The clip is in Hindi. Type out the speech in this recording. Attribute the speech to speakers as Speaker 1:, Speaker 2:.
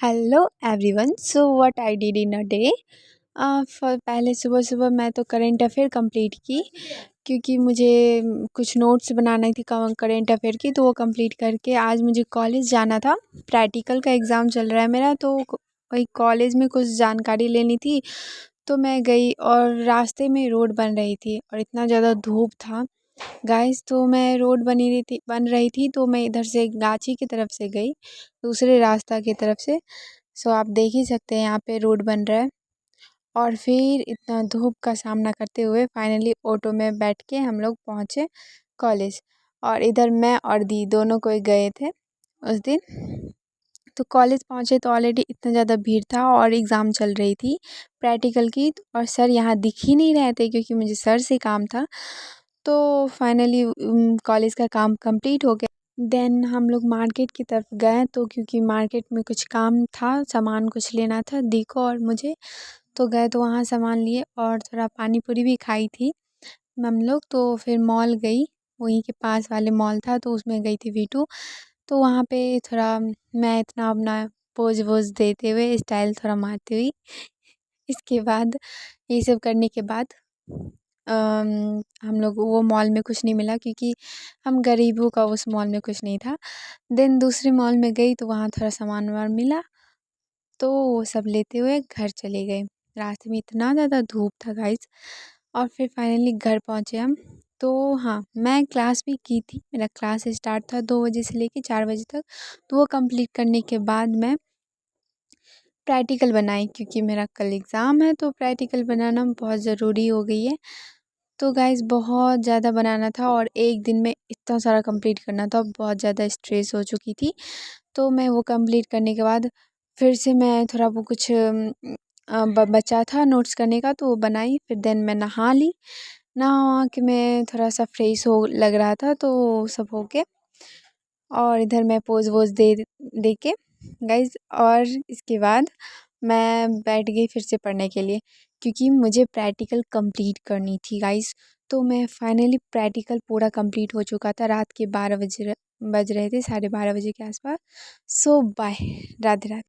Speaker 1: Hello everyone. So what I did in a day. पहले सुबह सुबह मैं तो करेंट अफेयर कंप्लीट की, क्योंकि मुझे कुछ नोट्स बनानी थी करेंट अफेयर की, तो वो कंप्लीट करके आज मुझे कॉलेज जाना था। प्रैक्टिकल का एग्ज़ाम चल रहा है मेरा, तो वही कॉलेज में कुछ जानकारी लेनी थी। तो मैं गई और रास्ते में रोड बन रही थी और इतना ज़्यादा धूप था गाइस। तो मैं रोड बन रही थी तो मैं इधर से गाची की तरफ से गई, दूसरे रास्ता की तरफ से। सो आप देख ही सकते हैं यहाँ पे रोड बन रहा है। और फिर इतना धूप का सामना करते हुए फाइनली ऑटो में बैठ के हम लोग पहुँचे कॉलेज। और इधर मैं और दी दोनों कोई गए थे उस दिन। तो कॉलेज पहुँचे तो ऑलरेडी इतना ज़्यादा भीड़ था और एग्ज़ाम चल रही थी प्रैक्टिकल की, और सर यहाँ दिख ही नहीं रहे थे क्योंकि मुझे सर से काम था। तो फाइनली कॉलेज का काम कंप्लीट हो गया। देन हम लोग मार्केट की तरफ गए, तो क्योंकि मार्केट में कुछ काम था, सामान कुछ लेना था दी को और मुझे, तो गए तो वहाँ सामान लिए और थोड़ा पानी पूरी भी खाई थी हम लोग। तो फिर मॉल गई, वहीं के पास वाले मॉल था तो उसमें गई थी V2। तो वहाँ पे थोड़ा मैं इतना अपना पोज वोज देते हुए स्टाइल थोड़ा मारती हुई। इसके बाद ये सब करने के बाद हम लोग वो मॉल में कुछ नहीं मिला, क्योंकि हम गरीबों का उस मॉल में कुछ नहीं था। देन दूसरे मॉल में गई तो वहाँ थोड़ा सामान वामान मिला, तो वो सब लेते हुए घर चले गए। रास्ते में इतना ज़्यादा धूप था गाइस। और फिर फाइनली घर पहुँचे हम। तो हाँ, मैं क्लास भी की थी, मेरा क्लास स्टार्ट था 2 बजे से लेके 4 बजे तक। तो वो कंप्लीट करने के बाद मैं प्रैक्टिकल बनाई, क्योंकि मेरा कल एग्ज़ाम है तो प्रैक्टिकल बनाना बहुत ज़रूरी हो गई है। तो गाइस बहुत ज़्यादा बनाना था और एक दिन में इतना सारा कंप्लीट करना था, बहुत ज़्यादा स्ट्रेस हो चुकी थी। तो मैं वो कंप्लीट करने के बाद फिर से मैं थोड़ा वो कुछ बचा था नोट्स करने का, तो वो बनाई। फिर देन मैं नहा ली, नहा के मैं थोड़ा सा फ्रेश हो लग रहा था, तो सब हो के और इधर मैं पोज वोज दे के गाइस। और इसके बाद मैं बैठ गई फिर से पढ़ने के लिए, क्योंकि मुझे प्रैक्टिकल कंप्लीट करनी थी गाइस। तो मैं फाइनली प्रैक्टिकल पूरा कंप्लीट हो चुका था, रात के 12 बज रहे थे, 12:30 बजे के आसपास। सो बाय, राधे राधे।